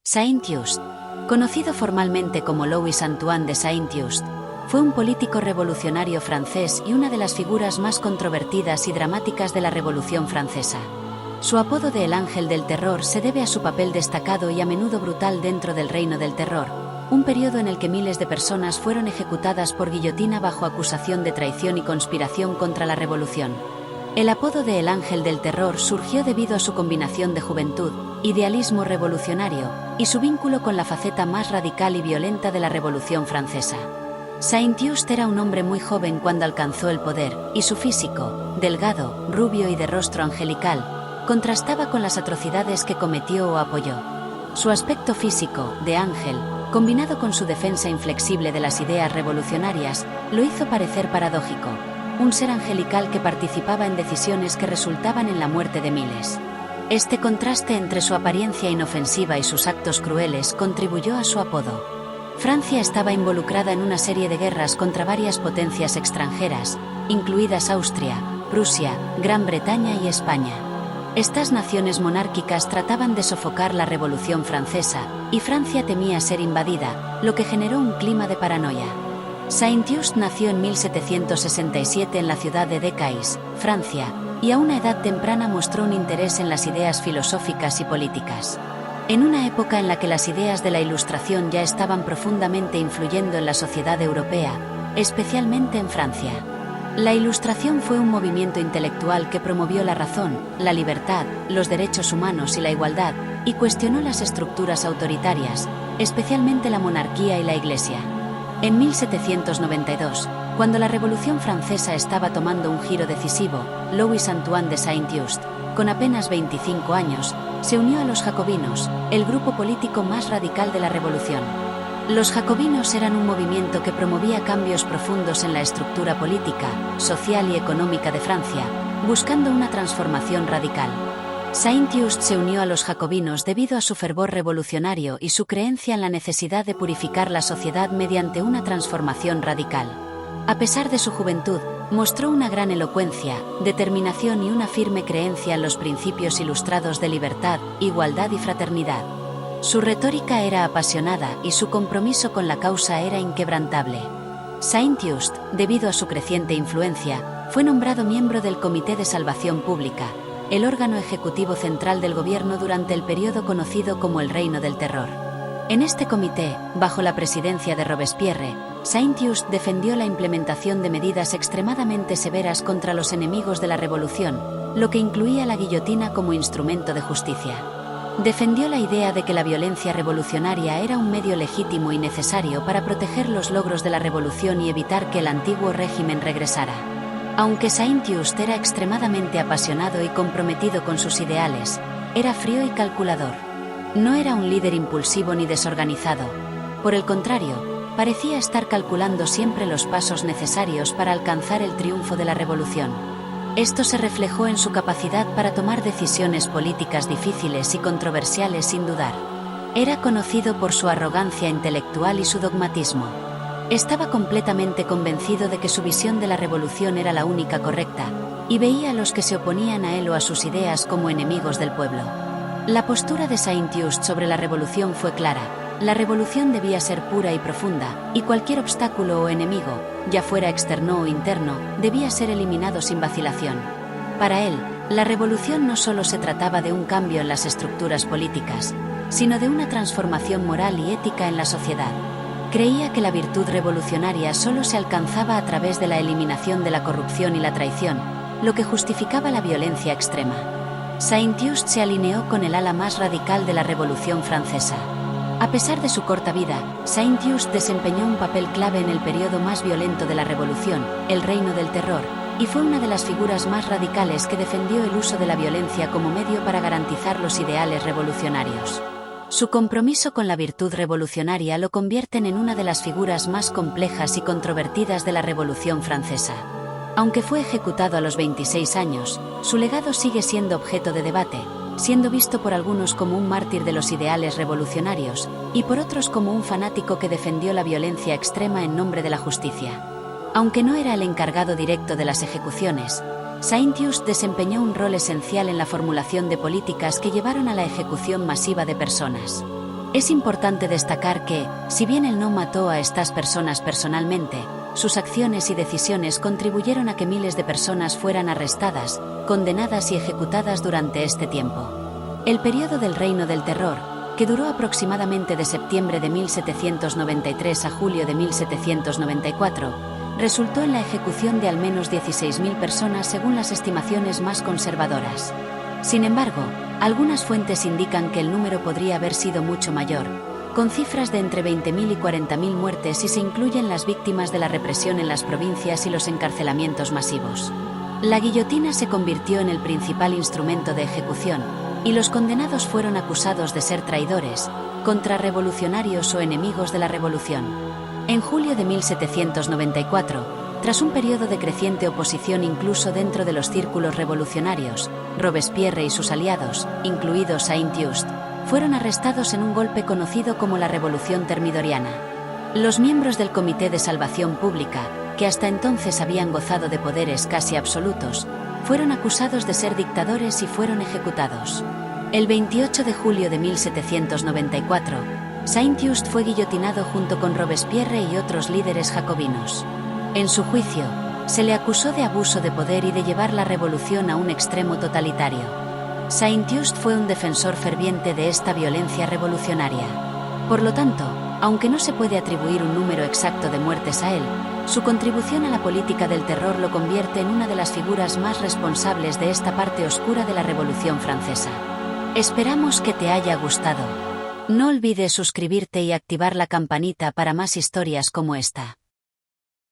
Saint-Just, conocido formalmente como Louis Antoine de Saint-Just, fue un político revolucionario francés y una de las figuras más controvertidas y dramáticas de la Revolución Francesa. Su apodo de El Ángel del Terror se debe a su papel destacado y a menudo brutal dentro del Reino del Terror, un periodo en el que miles de personas fueron ejecutadas por guillotina bajo acusación de traición y conspiración contra la revolución. El apodo de El Ángel del Terror surgió debido a su combinación de juventud, idealismo revolucionario y su vínculo con la faceta más radical y violenta de la Revolución Francesa. Saint-Just era un hombre muy joven cuando alcanzó el poder, y su físico, delgado, rubio y de rostro angelical, contrastaba con las atrocidades que cometió o apoyó. Su aspecto físico, de ángel, combinado con su defensa inflexible de las ideas revolucionarias, lo hizo parecer paradójico, un ser angelical que participaba en decisiones que resultaban en la muerte de miles. Este contraste entre su apariencia inofensiva y sus actos crueles contribuyó a su apodo. Francia estaba involucrada en una serie de guerras contra varias potencias extranjeras, incluidas Austria, Prusia, Gran Bretaña y España. Estas naciones monárquicas trataban de sofocar la Revolución Francesa, y Francia temía ser invadida, lo que generó un clima de paranoia. Saint-Just nació en 1767 en la ciudad de Decazes, Francia, y a una edad temprana mostró un interés en las ideas filosóficas y políticas. En una época en la que las ideas de la Ilustración ya estaban profundamente influyendo en la sociedad europea, especialmente en Francia. La Ilustración fue un movimiento intelectual que promovió la razón, la libertad, los derechos humanos y la igualdad, y cuestionó las estructuras autoritarias, especialmente la monarquía y la Iglesia. En 1792, cuando la Revolución Francesa estaba tomando un giro decisivo, Louis Antoine de Saint-Just, con apenas 25 años, se unió a los jacobinos, el grupo político más radical de la Revolución. Los jacobinos eran un movimiento que promovía cambios profundos en la estructura política, social y económica de Francia, buscando una transformación radical. Saint-Just se unió a los jacobinos debido a su fervor revolucionario y su creencia en la necesidad de purificar la sociedad mediante una transformación radical. A pesar de su juventud, mostró una gran elocuencia, determinación y una firme creencia en los principios ilustrados de libertad, igualdad y fraternidad. Su retórica era apasionada y su compromiso con la causa era inquebrantable. Saint-Just, debido a su creciente influencia, fue nombrado miembro del Comité de Salvación Pública, el órgano ejecutivo central del gobierno durante el periodo conocido como el Reino del Terror. En este comité, bajo la presidencia de Robespierre, Saint-Just defendió la implementación de medidas extremadamente severas contra los enemigos de la revolución, lo que incluía la guillotina como instrumento de justicia. Defendió la idea de que la violencia revolucionaria era un medio legítimo y necesario para proteger los logros de la revolución y evitar que el antiguo régimen regresara. Aunque Saint-Just era extremadamente apasionado y comprometido con sus ideales, era frío y calculador. No era un líder impulsivo ni desorganizado. Por el contrario, parecía estar calculando siempre los pasos necesarios para alcanzar el triunfo de la revolución. Esto se reflejó en su capacidad para tomar decisiones políticas difíciles y controversiales sin dudar. Era conocido por su arrogancia intelectual y su dogmatismo. Estaba completamente convencido de que su visión de la revolución era la única correcta, y veía a los que se oponían a él o a sus ideas como enemigos del pueblo. La postura de Saint-Just sobre la revolución fue clara. La revolución debía ser pura y profunda, y cualquier obstáculo o enemigo, ya fuera externo o interno, debía ser eliminado sin vacilación. Para él, la revolución no solo se trataba de un cambio en las estructuras políticas, sino de una transformación moral y ética en la sociedad. Creía que la virtud revolucionaria solo se alcanzaba a través de la eliminación de la corrupción y la traición, lo que justificaba la violencia extrema. Saint-Just se alineó con el ala más radical de la Revolución Francesa. A pesar de su corta vida, Saint-Just desempeñó un papel clave en el periodo más violento de la Revolución, el Reino del Terror, y fue una de las figuras más radicales que defendió el uso de la violencia como medio para garantizar los ideales revolucionarios. Su compromiso con la virtud revolucionaria lo convierten en una de las figuras más complejas y controvertidas de la Revolución Francesa. Aunque fue ejecutado a los 26 años, su legado sigue siendo objeto de debate, siendo visto por algunos como un mártir de los ideales revolucionarios, y por otros como un fanático que defendió la violencia extrema en nombre de la justicia. Aunque no era el encargado directo de las ejecuciones, Saint-Just desempeñó un rol esencial en la formulación de políticas que llevaron a la ejecución masiva de personas. Es importante destacar que, si bien él no mató a estas personas personalmente, sus acciones y decisiones contribuyeron a que miles de personas fueran arrestadas, condenadas y ejecutadas durante este tiempo. El periodo del Reino del Terror, que duró aproximadamente de septiembre de 1793 a julio de 1794, resultó en la ejecución de al menos 16.000 personas según las estimaciones más conservadoras. Sin embargo, algunas fuentes indican que el número podría haber sido mucho mayor, con cifras de entre 20.000 y 40.000 muertes si se incluyen las víctimas de la represión en las provincias y los encarcelamientos masivos. La guillotina se convirtió en el principal instrumento de ejecución, y los condenados fueron acusados de ser traidores, contrarrevolucionarios o enemigos de la revolución. En julio de 1794, tras un periodo de creciente oposición incluso dentro de los círculos revolucionarios, Robespierre y sus aliados, incluido Saint-Just, fueron arrestados en un golpe conocido como la Revolución Termidoriana. Los miembros del Comité de Salvación Pública, que hasta entonces habían gozado de poderes casi absolutos, fueron acusados de ser dictadores y fueron ejecutados. El 28 de julio de 1794, Saint-Just fue guillotinado junto con Robespierre y otros líderes jacobinos. En su juicio, se le acusó de abuso de poder y de llevar la revolución a un extremo totalitario. Saint-Just fue un defensor ferviente de esta violencia revolucionaria. Por lo tanto, aunque no se puede atribuir un número exacto de muertes a él, su contribución a la política del terror lo convierte en una de las figuras más responsables de esta parte oscura de la Revolución Francesa. Esperamos que te haya gustado. No olvides suscribirte y activar la campanita para más historias como esta.